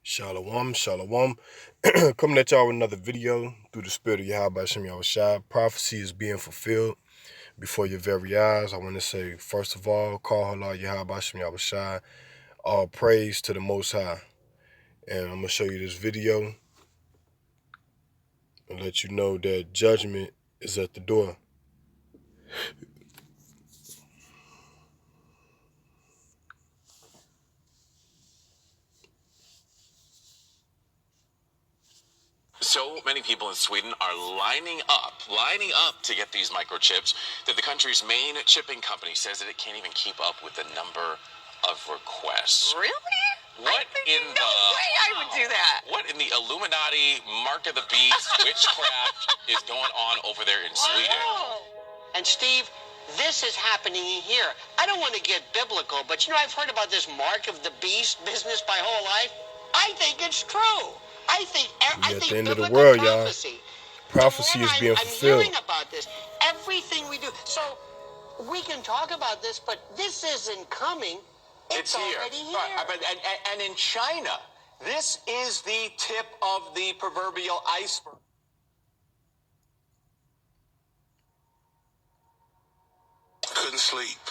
Shalom, shalom. Coming at y'all with another video through the spirit of Yahweh Hashem Yahushua. Prophecy is being fulfilled before your very eyes. I want to say, first of all, call Allah Yahweh Hashem Yahushua. All praise to the Most High. And I'm going to show you this video and let you know that judgment is at the door. So many people in Sweden are lining up to get these microchips that the country's main chipping company says that it can't even keep up with the number of requests. Really? What in no way I would do that. What in the Illuminati, mark of the beast, witchcraft is going on over there in Sweden? And Steve, this is happening here. I don't want to get biblical, but I've heard about this mark of the beast business my whole life. I think it's true. I think at the end of the world, y'all. Prophecy is being fulfilled. I'm hearing about this. Everything we do. So we can talk about this, but this isn't coming. It's already here. Right. And in China, this is the tip of the proverbial iceberg. Couldn't sleep,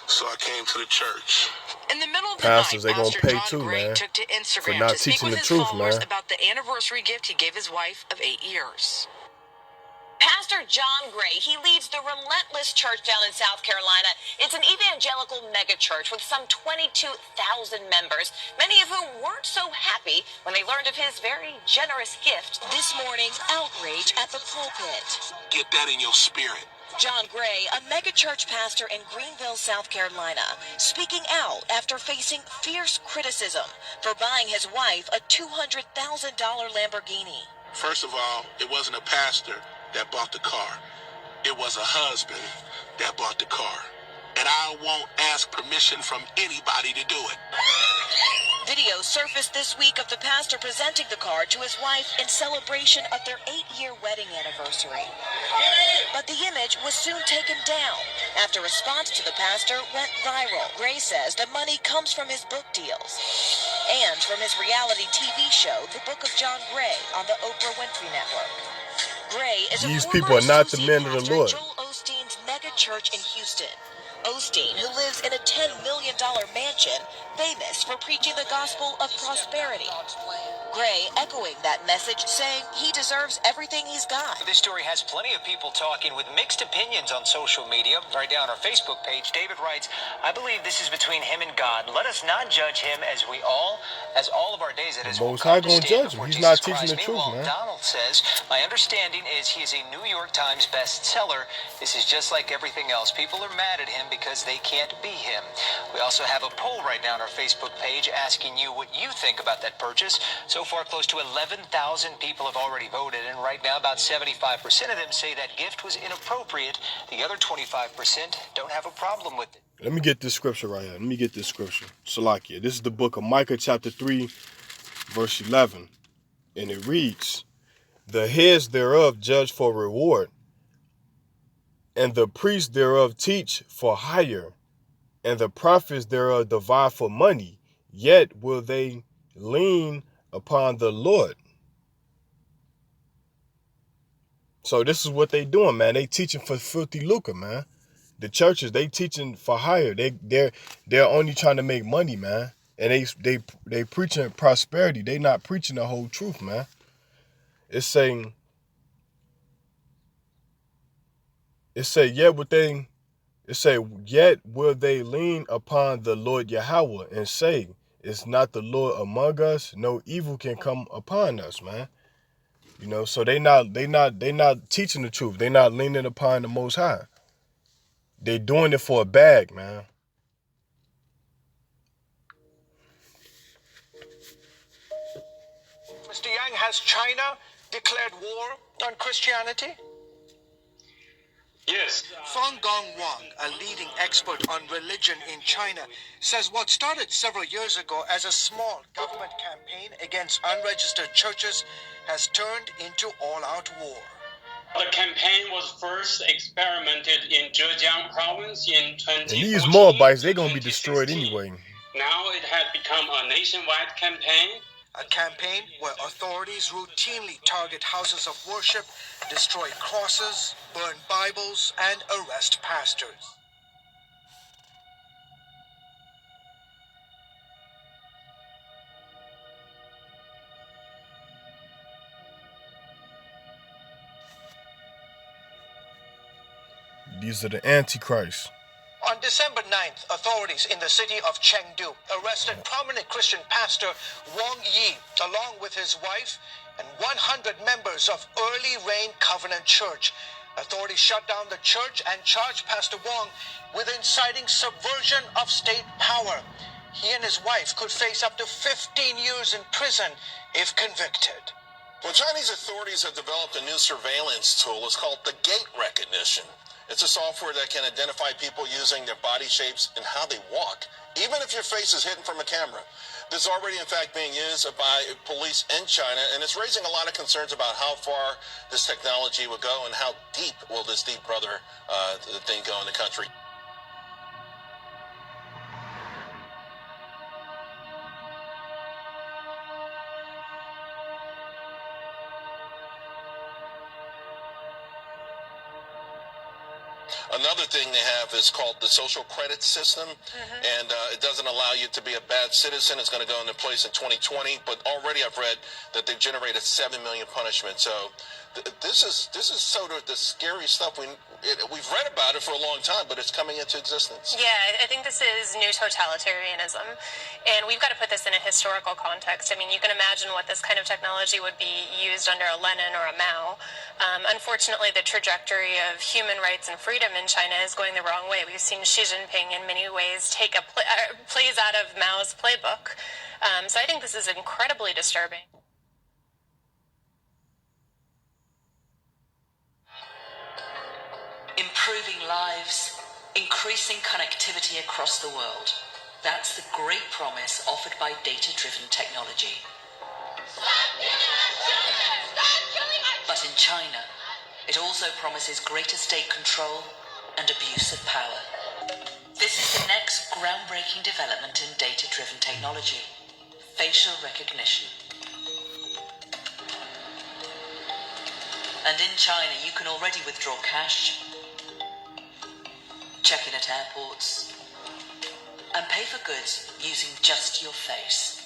so I came to the church. In the middle of the Pastors, night, they gonna Pastor pay John too, Gray man, took to for Instagram not to speak teaching with the his truth, followers man. about the anniversary gift he gave his wife of 8 years. Pastor John Gray, he leads the Relentless Church down in South Carolina. It's an evangelical megachurch with some 22,000 members, many of whom weren't so happy when they learned of his very generous gift. This morning, outrage at the pulpit. Get that in your spirit. John Gray, a megachurch pastor in Greenville, South Carolina, speaking out after facing fierce criticism for buying his wife a $200,000 Lamborghini. First of all, it wasn't a pastor that bought the car. It was a husband that bought the car. And I won't ask permission from anybody to do it. Video surfaced this week of the pastor presenting the car to his wife in celebration of their 8-year wedding anniversary. But the image was soon taken down after response to the pastor went viral. Gray says the money comes from his book deals and from his reality TV show, The Book of John Gray, on the Oprah Winfrey Network. Gray is These a people are not the associate men of the pastor Lord. at Joel Osteen's mega church in Houston. Osteen, who lives in a $10 million mansion, famous for preaching the gospel of prosperity. Gray echoing that message, saying he deserves everything he's got. This story has plenty of people talking with mixed opinions on social media. Right down our Facebook page, David writes, I believe this is between him and God. Let us not judge him as all of our days it is. Most High gonna judge him. He's not teaching the truth, man. Donald says, my understanding is he is a New York Times bestseller. This is just like everything else. People are mad at him because they can't be him. We also have a poll right now on our Facebook page asking you what you think about that purchase. So far, close to 11,000 people have already voted, and right now about 75% of them say that gift was inappropriate. The other 25% don't have a problem with it. Let me get this scripture right here. Let me get this scripture. Salakia. This is the book of Micah chapter 3, verse 11. And it reads, the heads thereof judge for reward, and the priests thereof teach for hire, and the prophets thereof divide for money, yet will they lean upon the Lord. So this is what they doing, man. They teaching for filthy lucre, man. The churches, they teaching for hire. They're only trying to make money, man. And they preaching prosperity. They not preaching the whole truth, man. It's saying, yet will they lean upon the Lord Yahweh and say, is not the Lord among us? No evil can come upon us, man. You know, so they not teaching the truth. They not leaning upon the Most High. They doing it for a bag, man. Mr. Yang, has China declared war on Christianity? Yes. Fang Gongwang, a leading expert on religion in China, says what started several years ago as a small government campaign against unregistered churches has turned into all-out war. The campaign was first experimented in Zhejiang province in 2014. And these Moabites, they're going to be destroyed anyway. Now it has become a nationwide campaign a campaign where authorities routinely target houses of worship, destroy crosses, burn Bibles, and arrest pastors. These are the antichrists. On December 9th, authorities in the city of Chengdu arrested prominent Christian pastor Wang Yi, along with his wife and 100 members of Early Rain Covenant Church. Authorities shut down the church and charged Pastor Wang with inciting subversion of state power. He and his wife could face up to 15 years in prison if convicted. Well, Chinese authorities have developed a new surveillance tool. It's called the gait recognition. It's a software that can identify people using their body shapes and how they walk, even if your face is hidden from a camera. This is already, in fact, being used by police in China, and it's raising a lot of concerns about how far this technology will go and how deep will this deep brother thing go in the country. Another thing they have is called the social credit system, and it doesn't allow you to be a bad citizen. It's going to go into place in 2020, but already I've read that they've generated 7 million punishments. So this is sort of the scary stuff. We've read about it for a long time, but it's coming into existence. Yeah, I think this is new totalitarianism, and we've got to put this in a historical context. I mean, you can imagine what this kind of technology would be used under a Lenin or a Mao. Unfortunately, the trajectory of human rights and freedom in China is going the wrong way. We've seen Xi Jinping in many ways take plays out of Mao's playbook. So I think this is incredibly disturbing. Improving lives, increasing connectivity across the world. That's the great promise offered by data-driven technology. But in China, it also promises greater state control and abuse of power. This is the next groundbreaking development in data-driven technology: facial recognition. And in China, you can already withdraw cash, check in at airports, and pay for goods using just your face.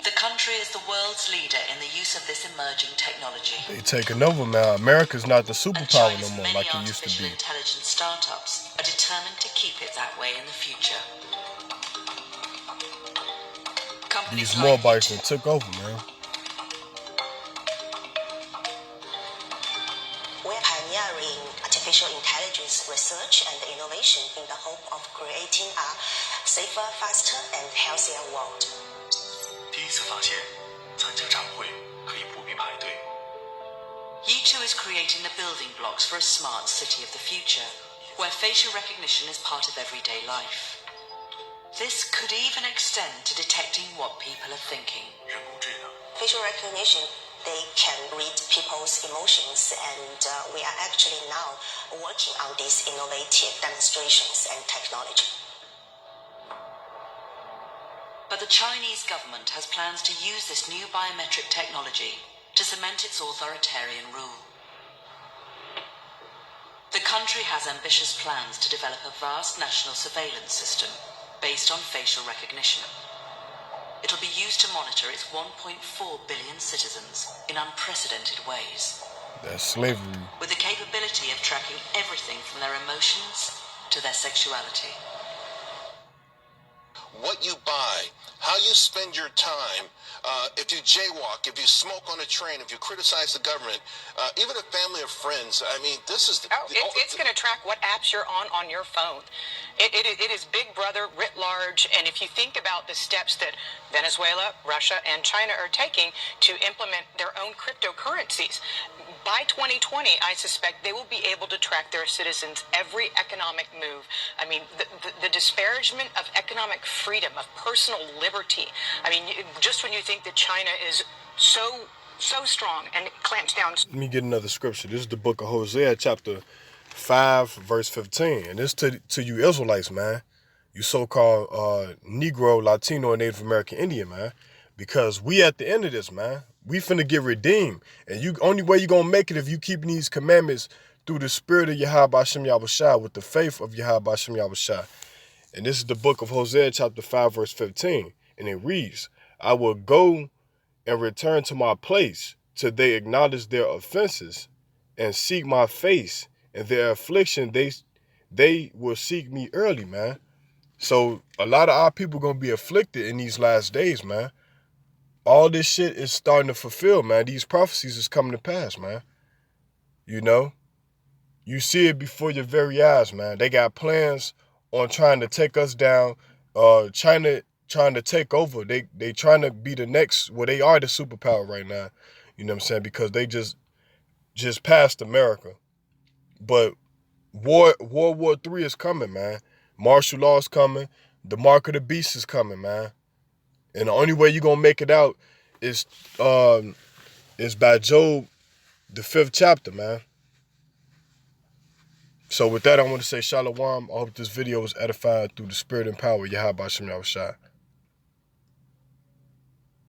The country is the world's leader in the use of this emerging technology. They taking over now. America's not the superpower no more like it used to be. Intelligence startups are determined to keep it that way in the future. These Moabites that took over, man. We're pioneering artificial intelligence research and innovation in the hope of creating a safer, faster, and healthier world. 第一次发现，参加展会可以不必排队。 U2 is creating the building blocks for a smart city of the future, where facial recognition is part of everyday life. This could even extend to detecting what people are thinking. Facial recognition, they can read people's emotions, and we are actually now working on these innovative demonstrations and technology. But the Chinese government has plans to use this new biometric technology to cement its authoritarian rule. The country has ambitious plans to develop a vast national surveillance system based on facial recognition. It'll be used to monitor its 1.4 billion citizens in unprecedented ways. That's slavery. With the capability of tracking everything from their emotions to their sexuality. What you buy, how you spend your time, if you jaywalk, if you smoke on a train, if you criticize the government, even a family of friends. I mean, this is... It's going to track what apps you're on your phone. It is Big Brother writ large, and if you think about the steps that Venezuela, Russia, and China are taking to implement their own cryptocurrencies, by 2020, I suspect they will be able to track their citizens' every economic move. I mean, the disparagement of economic freedom, of personal liberty. I mean, just when you think that China is so strong and clamps down. Let me get another scripture. This is the book of Hosea, chapter 5, verse 15. And this to you Israelites, man. You so-called Negro, Latino, and Native American Indian, man. Because we at the end of this, man. We finna get redeemed. And only way you gonna make it if you keeping these commandments through the spirit of Yahweh Hashem Yahushua, with the faith of Yahweh Hashem Yahushua. And this is the book of Hosea chapter 5 verse 15. And it reads, I will go and return to my place till they acknowledge their offenses and seek my face. And their affliction, they will seek me early, man. So a lot of our people gonna be afflicted in these last days, man. All this shit is starting to fulfill, man. These prophecies is coming to pass, man. You know? You see it before your very eyes, man. They got plans on trying to take us down. China trying to take over. They trying to be the next, well, they are the superpower right now. You know what I'm saying? Because they just passed America. But World War III is coming, man. Martial law is coming. The mark of the beast is coming, man. And the only way you're going to make it out is by Job, the 5th chapter, man. So with that, I want to say shalom. I hope this video was edified through the spirit and power of Yahweh Shem Yahushua.